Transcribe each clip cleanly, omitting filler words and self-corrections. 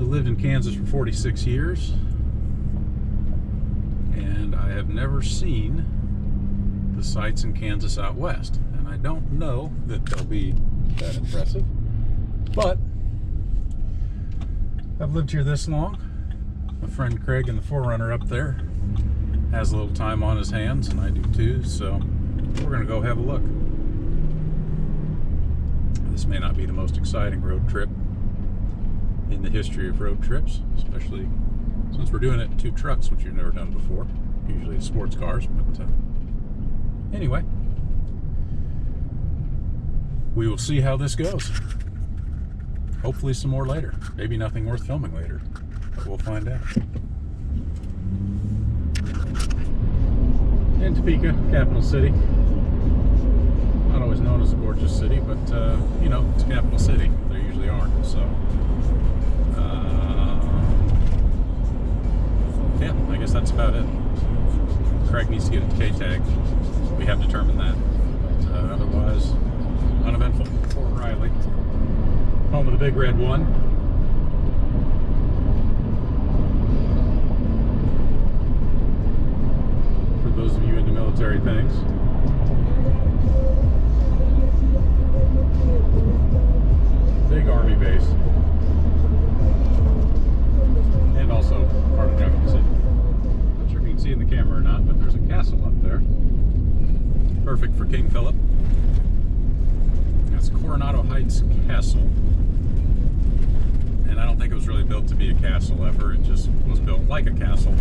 We lived in Kansas for 46 years, and I have never seen the sights in Kansas out west. And I don't know that they'll be that impressive, but I've lived here this long. My friend Craig in the 4Runner up there has a little time on his hands, and I do too, so we're gonna go have a look. This may not be the most exciting road trip in the history of road trips, especially since we're doing it in 2 trucks, which you've never done before. Usually it's sports cars, but anyway, we will see how this goes. Hopefully some more later. Maybe nothing worth filming later, but we'll find out. In Topeka, capital city. Not always known as a gorgeous city, but you know, it's a capital city. There usually aren't, so yeah, I guess that's about it. Craig needs to get a K-tag. We have determined that, but otherwise uneventful. Fort Riley, home of the Big Red One. For those of you into military things. Big Army base. And also part of Junction City. Not sure if you can see in the camera or not, but there's a castle up there. Perfect for King Philip. That's Coronado Heights Castle. And I don't think it was really built to be a castle ever. It just was built like a castle.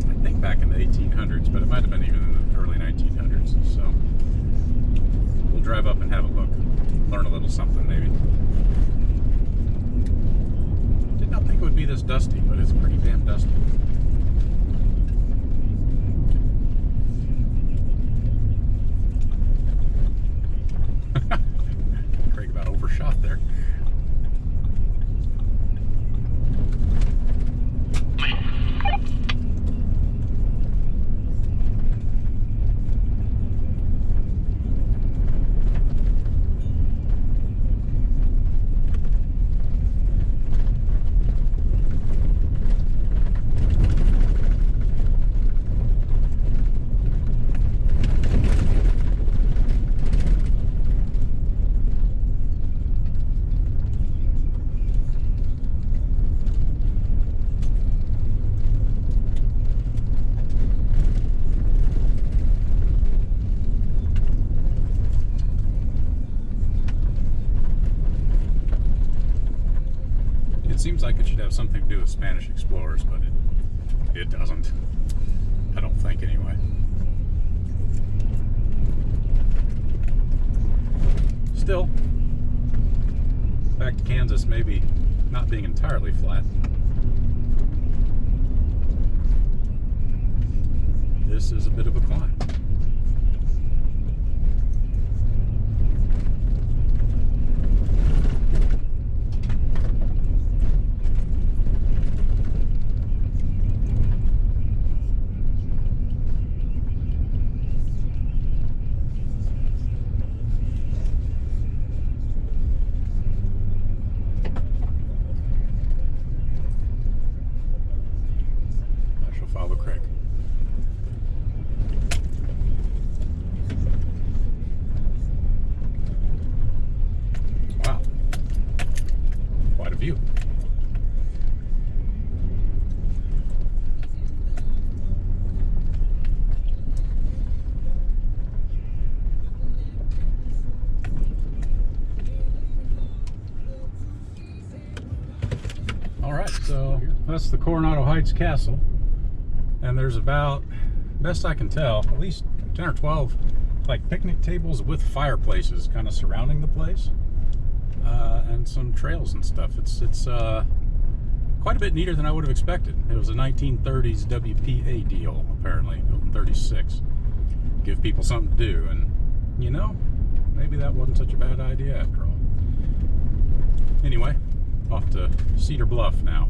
I think back in the 1800s, but it might have been even in the early 1900s. So we'll drive up and have a look. Learn a little something, maybe. Did not think it would be this dusty, but it's pretty damn dusty. Craig about overshot there. Seems like it should have something to do with Spanish explorers, but it doesn't. I don't think, anyway. Still, back to Kansas, maybe not being entirely flat. This is a bit of a climb. Wow, quite a view. All right, so that's the Coronado Heights Castle. And there's about, best I can tell, at least 10 or 12 like picnic tables with fireplaces kind of surrounding the place, and some trails and stuff. It's quite a bit neater than I would have expected. It was a 1930s WPA deal, apparently, built in 36. Give people something to do, and you know, maybe that wasn't such a bad idea after all. Anyway, off to Cedar Bluff now.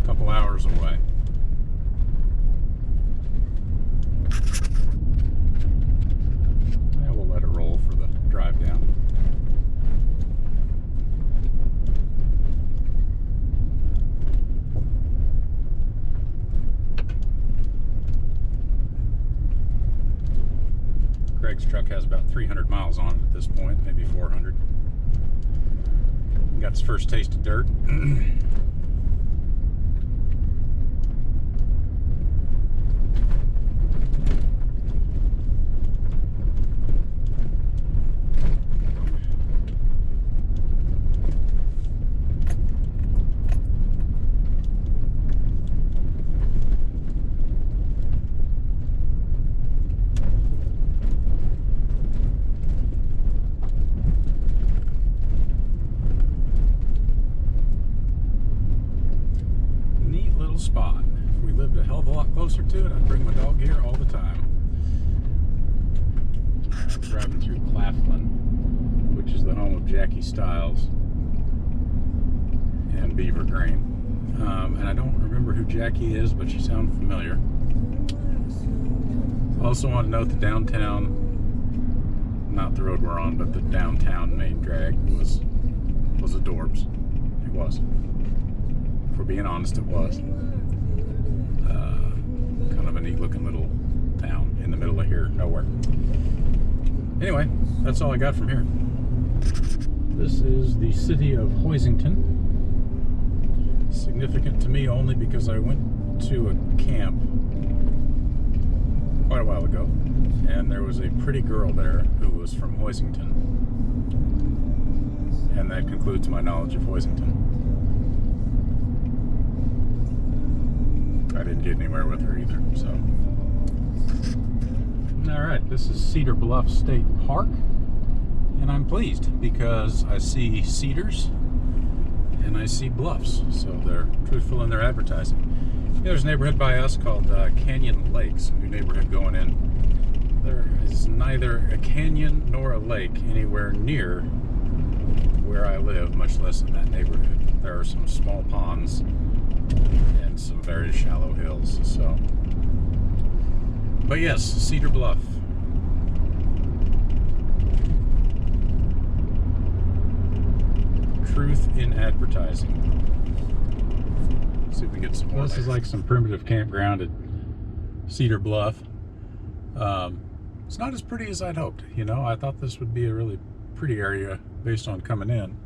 A couple hours away. Yeah, we'll let it roll for the drive down. Greg's truck has about 300 miles on it at this point, maybe 400. He got his first taste of dirt. Spot. If we lived a hell of a lot closer to it, I'd bring my dog here all the time. We're driving through Claflin, which is the home of Jackie Stiles and Beaver Grain. And I don't remember who Jackie is, but she sounds familiar. I also want to note the downtown, not the road we're on, but the downtown main drag was adorbs. It was. If we're being honest, it was. Kind of a neat looking little town in the middle of here, nowhere. Anyway, that's all I got from here. This is the city of Hoisington. Significant to me only because I went to a camp quite a while ago, and there was a pretty girl there who was from Hoisington. And that concludes my knowledge of Hoisington. I didn't get anywhere with her either, so. Alright, this is Cedar Bluff State Park, and I'm pleased because I see cedars and I see bluffs, so they're truthful in their advertising. There's a neighborhood by us called Canyon Lakes, a new neighborhood going in. There is neither a canyon nor a lake anywhere near where I live, much less in that neighborhood. There are some small ponds and some very shallow hills, so. But yes, Cedar Bluff. Truth in advertising. Let's see if we get some more. This is like some primitive campground at Cedar Bluff. It's not as pretty as I'd hoped, you know. I thought this would be a really pretty area based on coming in,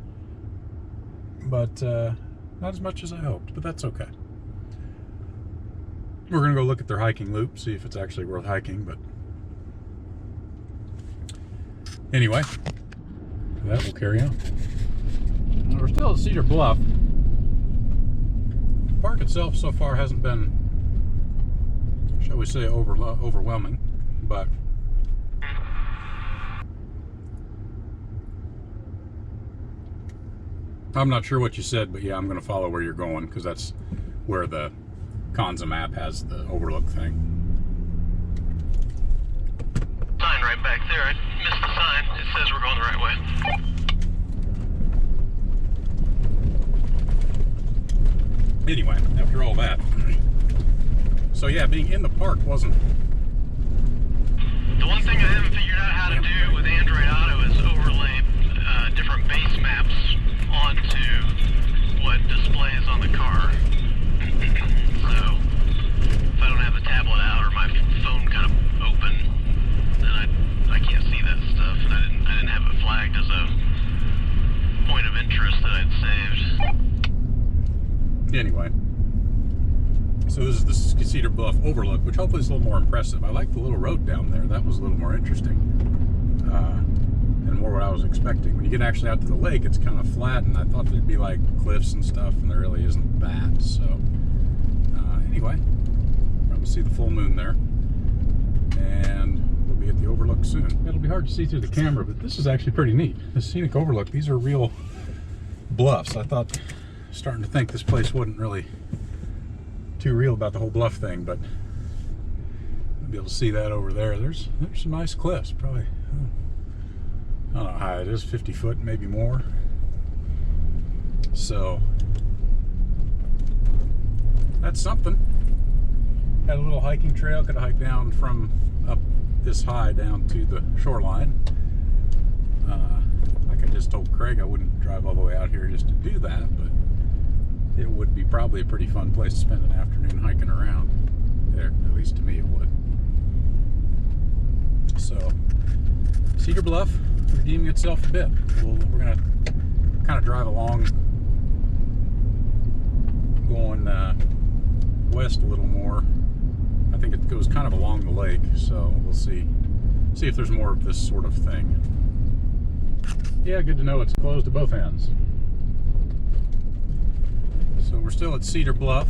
but not as much as I hoped, but that's okay. We're gonna go look at their hiking loop, see if it's actually worth hiking, but anyway, that will carry on. Now we're still at Cedar Bluff. The park itself so far hasn't been, shall we say, overwhelming, but I'm not sure what you said, but yeah, I'm going to follow where you're going because that's where the Konza map has the overlook thing. Sign right back there. I missed the sign. It says we're going the right way. Anyway, after all that, so yeah, being in the park wasn't. The one thing I haven't figured out how to do with Android Auto is overlay different base maps onto what displays on the car. So if I don't have the tablet out or my phone kind of open, then I can't see that stuff. And I didn't have it flagged as a point of interest that I'd saved. Anyway, so this is the Cedar Bluff overlook, which hopefully is a little more impressive. I like the little road down there. That was a little more interesting and more what I was expecting. When you get actually out to the lake, it's kind of flat, and I thought there'd be like cliffs and stuff, and there really isn't that. So anyway, we'll see the full moon there, and we'll be at the overlook soon. It'll be hard to see through the camera, but this is actually pretty neat. The scenic overlook, these are real bluffs. I thought, starting to think this place wasn't really too real about the whole bluff thing, but I'll be able to see that over there. There's some nice cliffs, probably, I don't know how high it is, 50 foot, maybe more. So that's something. Had a little hiking trail, could have hiked down from up this high down to the shoreline. Like I just told Craig, I wouldn't drive all the way out here just to do that, but it would be probably a pretty fun place to spend an afternoon hiking around there. At least to me it would. So Cedar Bluff redeeming itself a bit. We're gonna kind of drive along, going west a little more. I think it goes kind of along the lake, so we'll see if there's more of this sort of thing. Yeah, good to know it's closed at both ends. So we're still at Cedar Bluff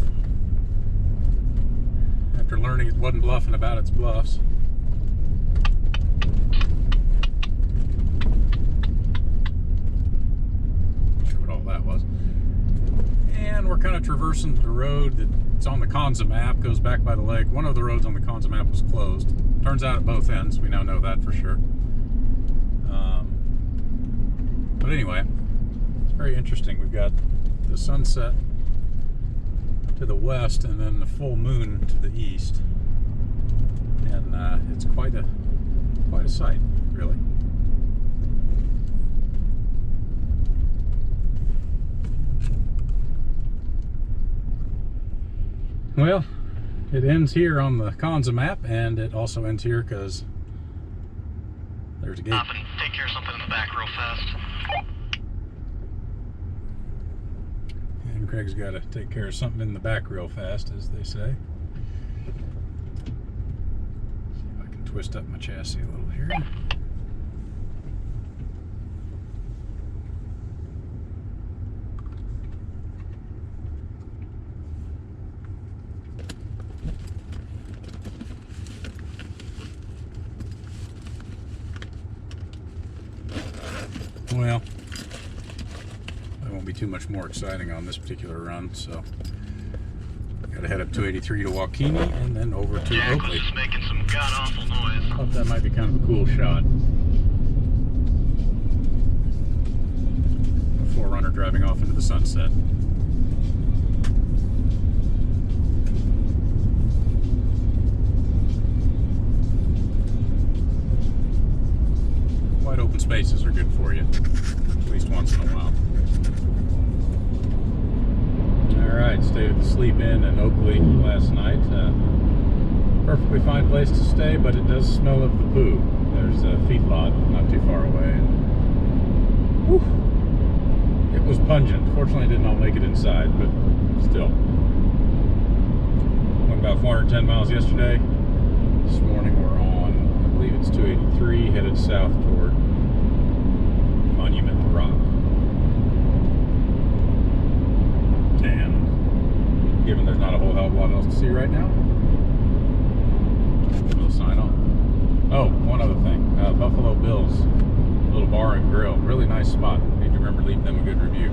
after learning it wasn't bluffing about its bluffs. Not sure what all that was. And we're kind of traversing the road that's on the Konza map, goes back by the lake. One of the roads on the Konza map was closed. Turns out at both ends. We now know that for sure. But anyway, it's very interesting. We've got the sunset to the west and then the full moon to the east. And it's quite a sight, really. Well, it ends here on the Konza map, and it also ends here because there's a gate. Stop and take care of something in the back real fast. And Craig's got to take care of something in the back real fast, as they say. See if I can twist up my chassis a little here. Well, that won't be too much more exciting on this particular run, so got to head up 283 to Waukene and then over to Jack Oakley. was just making some god-awful noise. Thought that might be kind of a cool shot. A 4Runner driving off into the sunset. Wide open spaces are good for you, at least once in a while. Alright, stayed at the Sleep Inn in Oakley last night. Perfectly fine place to stay, but it does smell of the poo. There's a feedlot not too far away. Whew, it was pungent. Fortunately, I did not make it inside, but still. Went about 410 miles yesterday. This morning we're on, I believe it's 283, headed south toward Monument Rock. And given there's not a whole hell of a lot else to see right now, we'll sign off. Oh, one other thing. Buffalo Bill's little bar and grill. Really nice spot. Need to remember leaving them a good review.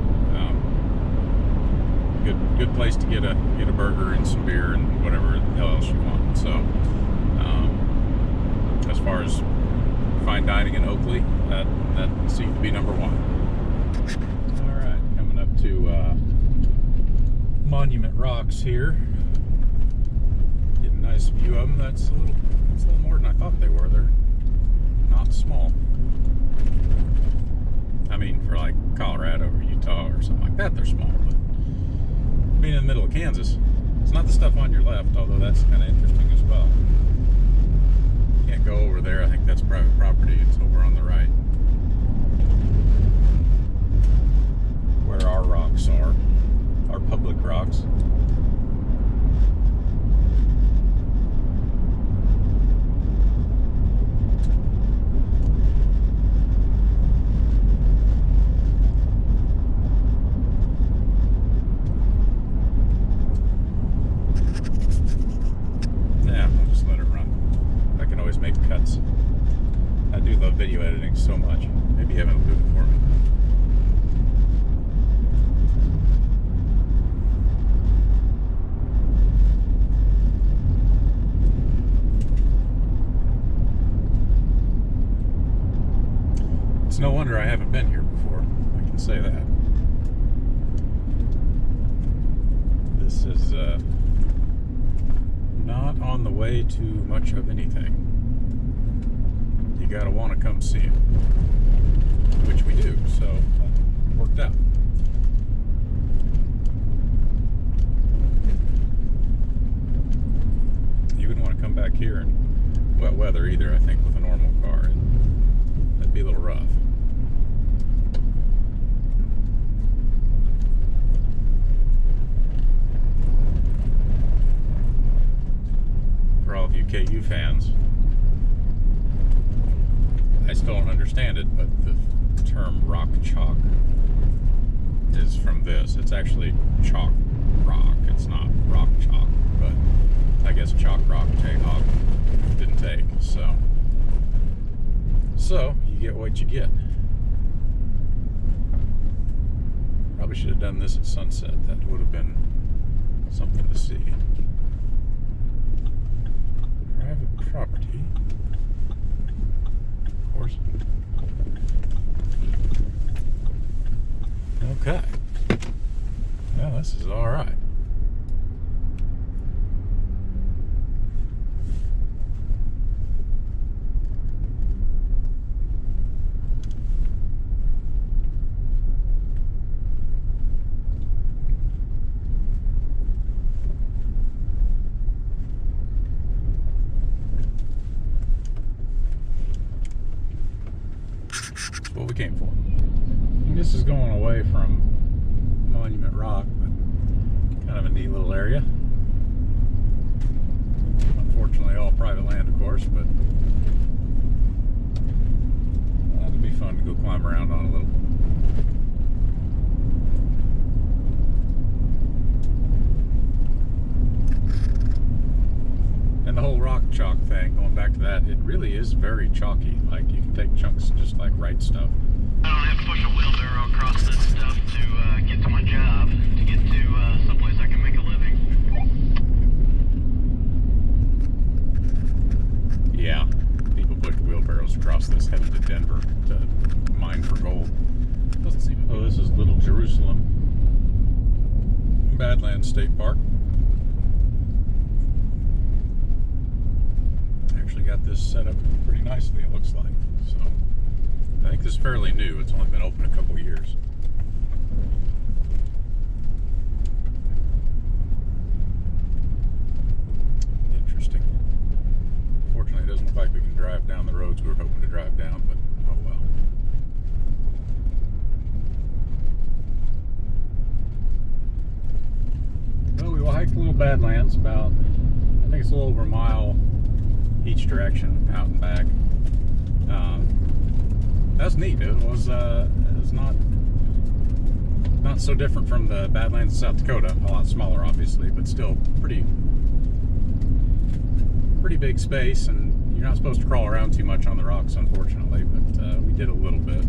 Good place to get a burger and some beer and whatever else you want. So as far as fine dining in Oakley, that seemed to be number one. All right, coming up to Monument Rocks here. Getting a nice view of them. It's a little more than I thought they were. They're not small. I mean, for like Colorado or Utah or something like that, they're small. But being in the middle of Kansas, it's not the stuff on your left, although that's kind of interesting as well. Can't go over there. I think that's private property. It's over on the right, where our rocks are, our public rocks. Cuts. I do love video editing so much. Maybe Evan will do it for me. It's no wonder I haven't been here before. I can say that. This is not on the way to much of anything. You gotta want to come see it, which we do, so that worked out. You wouldn't want to come back here in wet weather either, I think, with a normal KU fans. I still don't understand it, but the term rock chalk is from this. It's actually chalk rock. It's not rock chalk, but I guess chalk rock Jayhawk didn't take. So you get what you get. Probably should have done this at sunset. That would have been something to see. Private property. Of course. Okay. Well, this is all right. What we came for. And this is going away from Monument Rock, but kind of a neat little area. Unfortunately, all private land, of course, but that'd be fun to go climb around on a little. And the whole rock chalk thing, going back to that, it really is very chalky. Like, you can take chunks just like right stuff. I don't have to push a wheelbarrow across this stuff to get to my job, to get to someplace I can make a living. Yeah, people push wheelbarrows across this headed to Denver to mine for gold. Doesn't seem. Oh, this is Little Jerusalem, Badlands State Park. Actually got this set up pretty nicely, it looks like. So I think this is fairly new. It's only been open a couple years. Interesting. Fortunately, it doesn't look like we can drive down the roads we were hoping to drive down, but oh well. Well, we hiked a little Badlands, about, I think it's a little over a mile each direction, out and back. That's neat. It was not so different from the Badlands of South Dakota. A lot smaller, obviously, but still pretty big space. And you're not supposed to crawl around too much on the rocks, unfortunately. But we did a little bit.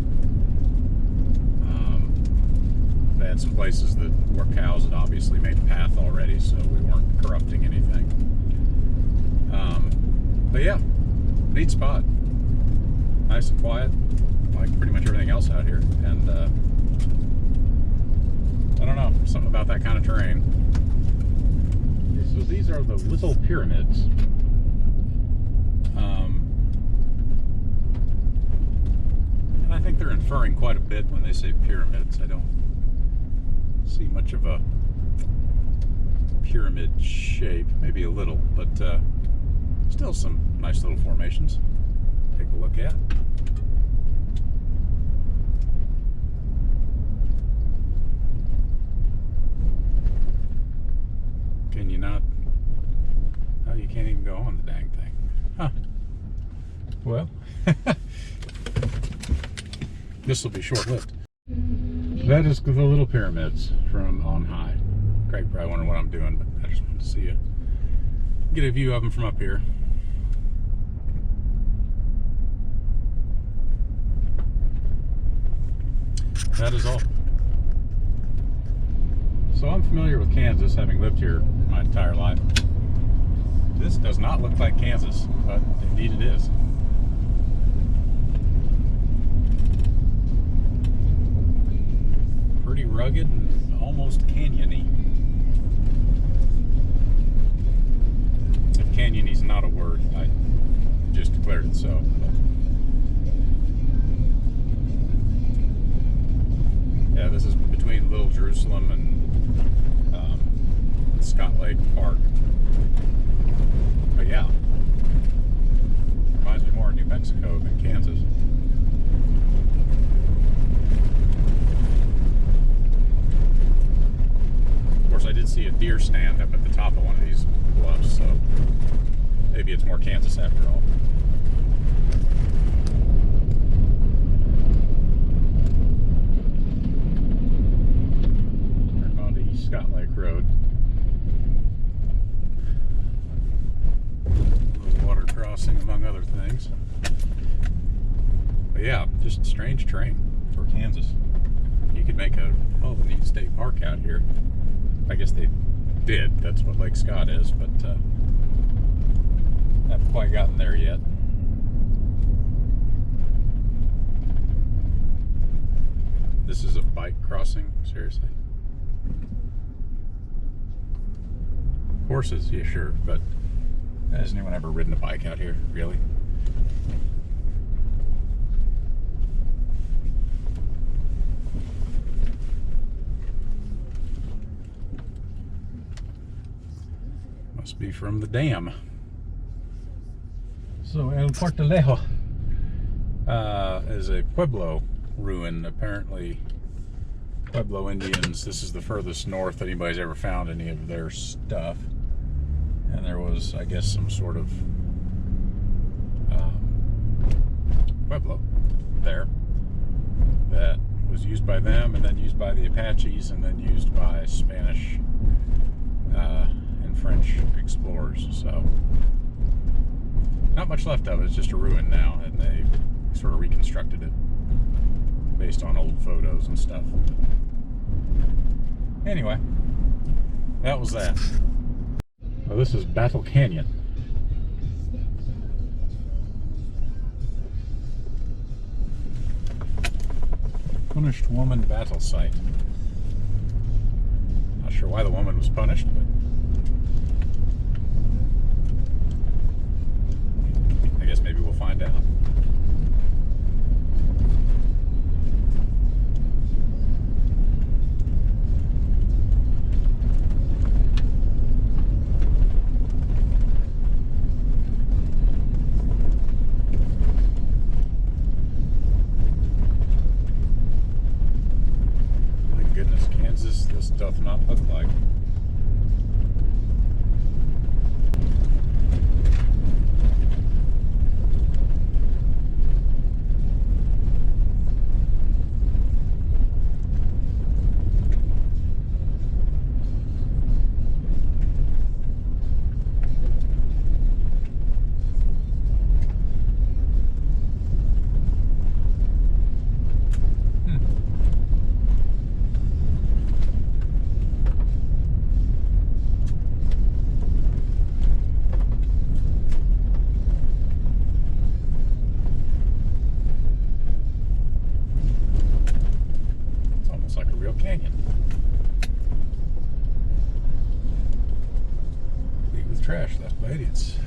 They had some places where cows had obviously made a path already, so we weren't corrupting anything. But yeah, neat spot. Nice and quiet, like pretty much everything else out here. And I don't know, something about that kind of terrain. So these are the little pyramids. And I think they're inferring quite a bit when they say pyramids. I don't see much of a pyramid shape, maybe a little, but still some nice little formations. Take a look at. Can you not? Oh, you can't even go on the dang thing. Huh. Well, this will be short-lived. That is the little pyramids from on high. Craig probably wondering what I'm doing, but I just wanted to see you. Get a view of them from up here. That is all. So I'm familiar with Kansas, having lived here my entire life. This does not look like Kansas, but indeed it is. Pretty rugged and almost canyony. If canyony is not a word, I just declared it so. But yeah, this is between Little Jerusalem and Scott Lake Park. But yeah, reminds me more of New Mexico than Kansas. Of course, I did see a deer stand up at the top of one of these bluffs, so maybe it's more Kansas after all. Turned onto East Scott Lake Road. A little water crossing, among other things. But yeah, just strange terrain for Kansas. You could make a hell of a neat state park out here. I guess they did. That's what Lake Scott is, but haven't quite gotten there yet. This is a bike crossing, seriously. Horses, yeah, sure, but has anyone ever ridden a bike out here, really? Must be from the dam. So El Quartelejo is a Pueblo ruin. Apparently, Pueblo Indians, this is the furthest north anybody's ever found any of their stuff. And there was, I guess, some sort of Pueblo there that was used by them, and then used by the Apaches, and then used by Spanish and French explorers. So not much left of it. It's just a ruin now, and they sort of reconstructed it based on old photos and stuff. Anyway, that was that. Well, this is Battle Canyon. Punished woman battle site. Not sure why the woman was punished, but I guess maybe we'll find out. My goodness, Kansas, this doth not look like. Canyon. Complete with trash left by idiots.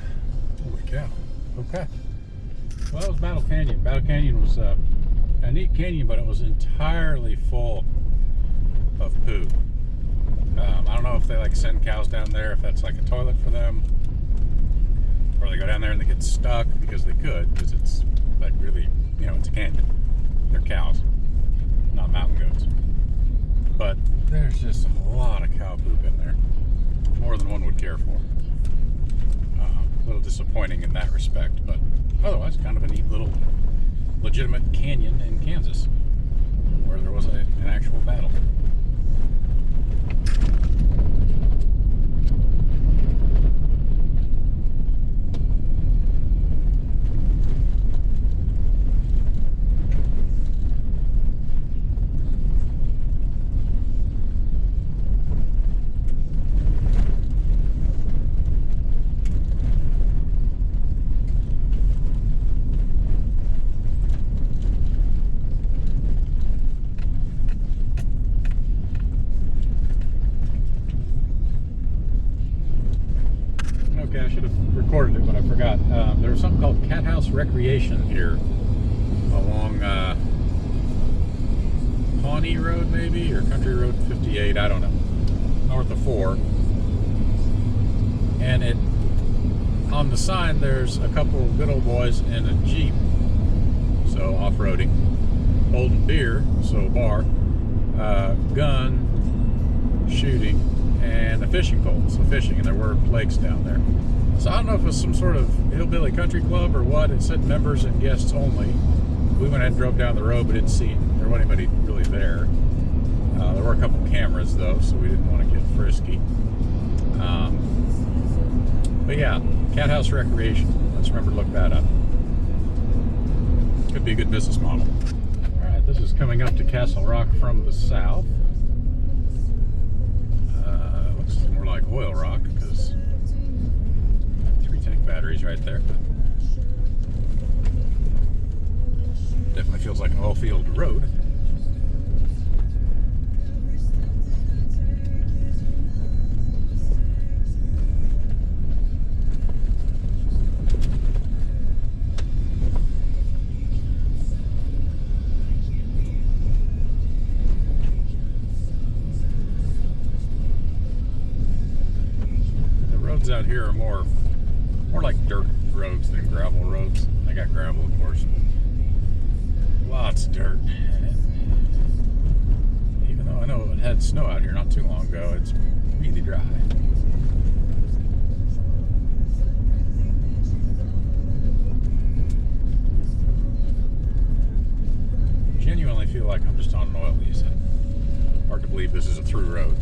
Holy cow. Okay. Well, that was Battle Canyon. Battle Canyon was a neat canyon, but it was entirely full of poo. I don't know if they like send cows down there, if that's like a toilet for them, or they go down there and they get stuck because they could, because it's like really, you know, it's a canyon. They're cows, not mountain goats. But there's just a lot of cow poop in there, more than one would care for. A little disappointing in that respect, but otherwise kind of a neat little legitimate canyon in Kansas where there was an actual battle. Okay, I should have recorded it, but I forgot. There was something called Cat House Recreation here along Pawnee Road, maybe, or Country Road 58, I don't know, north of 4. And it, on the sign, there's a couple of good old boys in a Jeep, so off-roading, holding beer, so bar, gun, shooting, and a fishing pole, so fishing, and there were lakes down there. So I don't know if it was some sort of hillbilly country club or what. It said members and guests only. We went and drove down the road, but didn't see there wasn't anybody really there. There were a couple cameras though, so we didn't want to get frisky. But yeah, Cat House Recreation. Let's remember to look that up. Could be a good business model. All right, this is coming up to Castle Rock from the south. Looks more like oil rock because 3 tank batteries right there. Definitely feels like an oil field road. Out here are more like dirt roads than gravel roads. They got gravel, of course. Lots of dirt. Even though I know it had snow out here not too long ago, it's really dry. Genuinely feel like I'm just on an oil lease. Hard to believe this is a through road.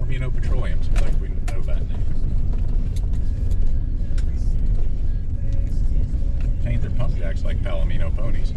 Palomino Petroleum, seems like we know that name. Paint their pump jacks like Palomino ponies.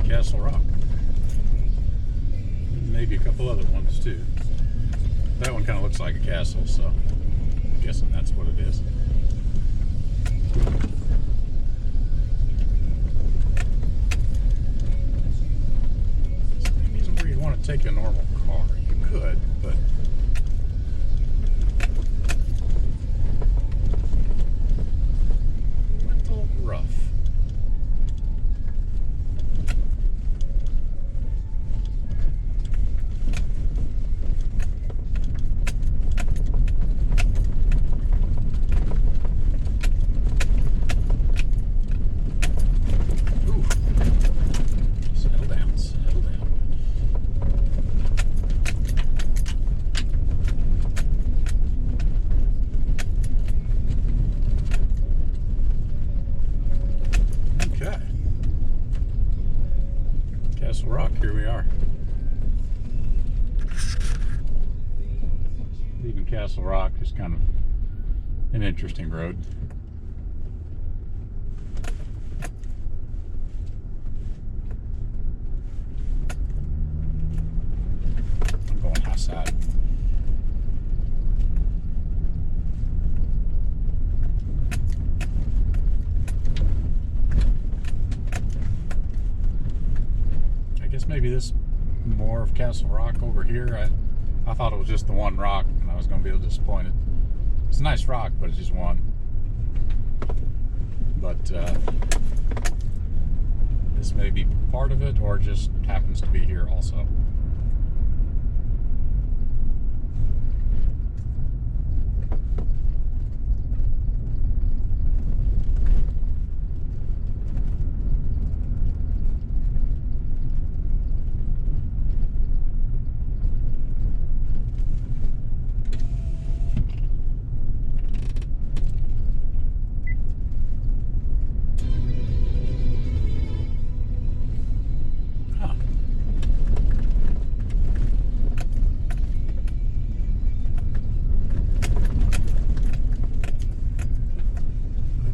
Castle Rock. Maybe a couple other ones too. That one kind of looks like a castle, so I'm guessing that's what it is. Maybe isn't where you want to take a normal car. You could, but a little rough. Castle Rock, here we are. Leaving Castle Rock is kind of an interesting road. I'm going outside. Maybe this more of Castle Rock over here. I thought it was just the one rock and I was going to be a little disappointed. It's a nice rock, but it's just one. But this may be part of it or just happens to be here also.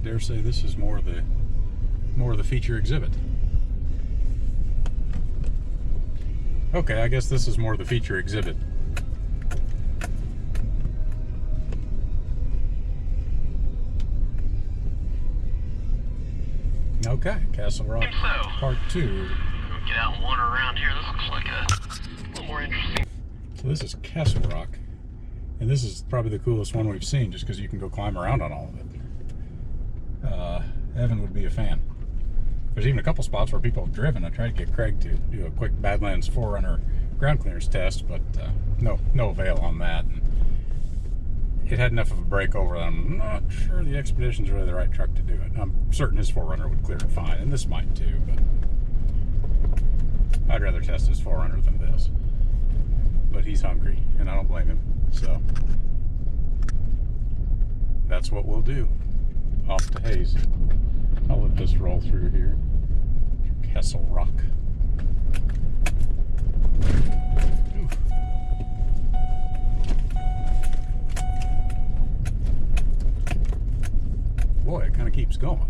Dare say this is more of the feature exhibit. Okay, I guess this is more the feature exhibit Okay, Castle Rock So, Part 2. we'll get out and wander around here. This looks like a little more interesting. So this is Castle Rock, and this is probably the coolest one we've seen just because you can go climb around on all of it. Evan would be a fan. There's even a couple spots where people have driven. I tried to get Craig to do a quick Badlands 4Runner ground clearance test, but no avail on that. And it had enough of a breakover that I'm not sure the Expedition's really the right truck to do it. I'm certain his 4Runner would clear it fine, and this might too, but I'd rather test his 4Runner than this. But he's hungry, and I don't blame him, so that's what we'll do. Off to Hayes. I'll let this roll through here. Castle Rock. Ooh. Boy, it kind of keeps going.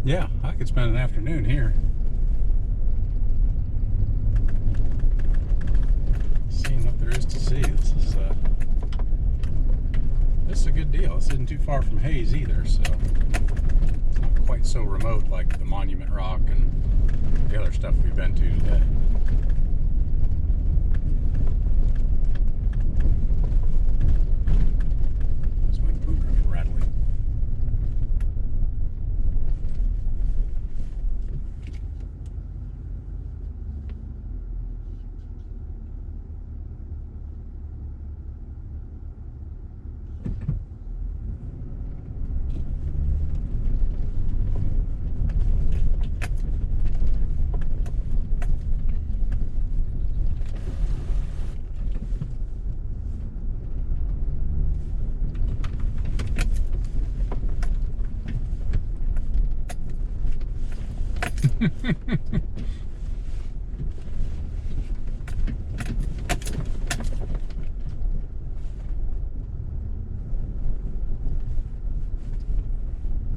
Yeah, I could spend an afternoon here. Seeing what there is to see. This is a good deal. This isn't too far from Hayes either, so it's not quite so remote like the Monument Rock and the other stuff we've been to today. That's my booger rattling.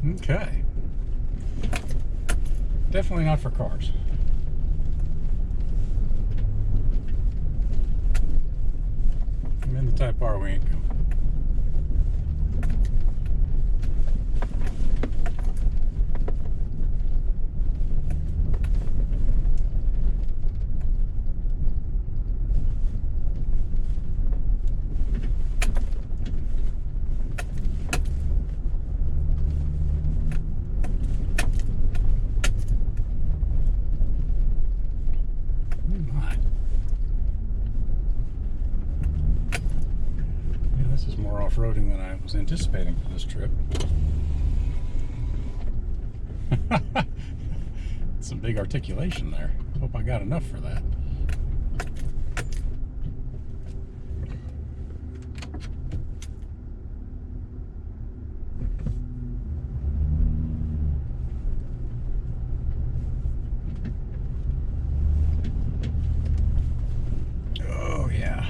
Okay. Definitely not for cars. I'm in the Type R, we ain't going. More off-roading than I was anticipating for this trip. Some big articulation there. Hope I got enough for that. Oh yeah.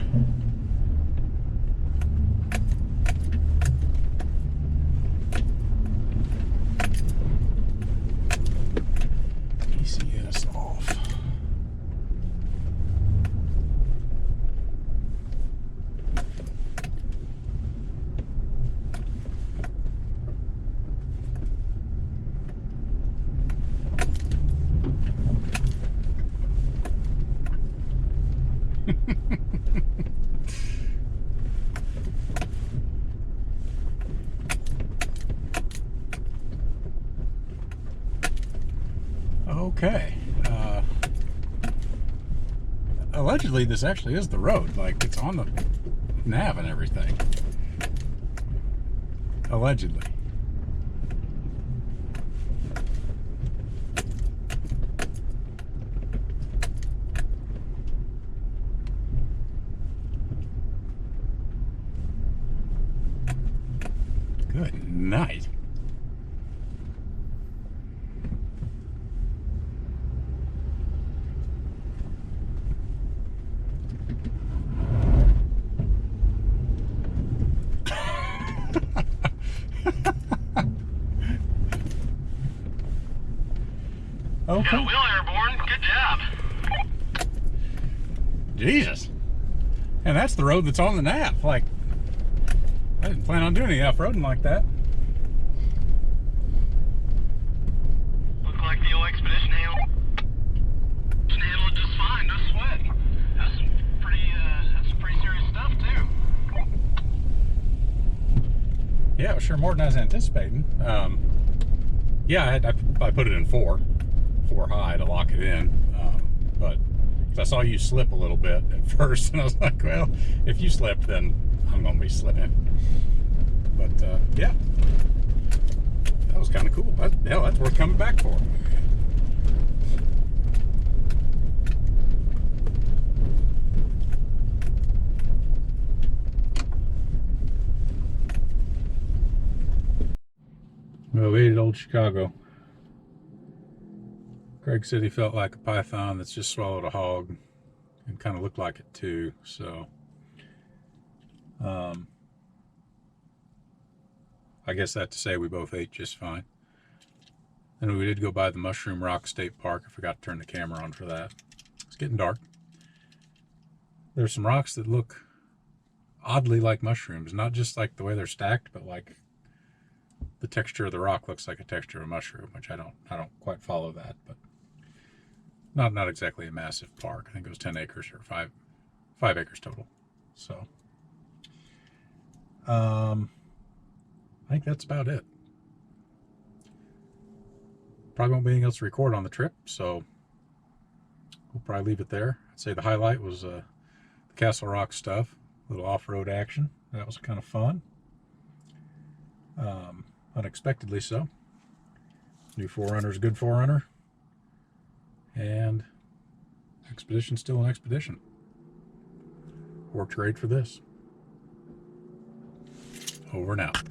Okay. Allegedly, this actually is the road. Like, it's on the nav and everything. Allegedly. Good night. okay. Got a wheel airborne. Good job. Jesus. And that's the road that's on the nap. Like, I didn't plan on doing any off-roading like that. Looked like the old expedition handled it just fine. No sweat. That's some pretty serious stuff too. Yeah, it was sure more than I was anticipating. Yeah, I put it in four high to lock it in, but I saw you slip a little bit at first, and I was like, well, if you slip, then I'm going to be slipping. But yeah, that was kind of cool. Hell, that's worth coming back for. Well, we ate Old Chicago. Craig said he felt like a python that's just swallowed a hog, and kind of looked like it too. So, I guess that to say we both ate just fine. And we did go by the Mushroom Rock State Park. I forgot to turn the camera on for that. It's getting dark. There's some rocks that look oddly like mushrooms, not just like the way they're stacked, but like the texture of the rock looks like a texture of a mushroom, which I don't quite follow that, but not exactly a massive park. I think it was 10 acres or 5 acres total. So I think that's about it. Probably won't be anything else to record on the trip, so we'll probably leave it there. I'd say the highlight was the Castle Rock stuff, a little off-road action. That was kind of fun. Unexpectedly so. New 4Runner's a good 4Runner. And expedition's still an expedition. Worked great for this. Over and out.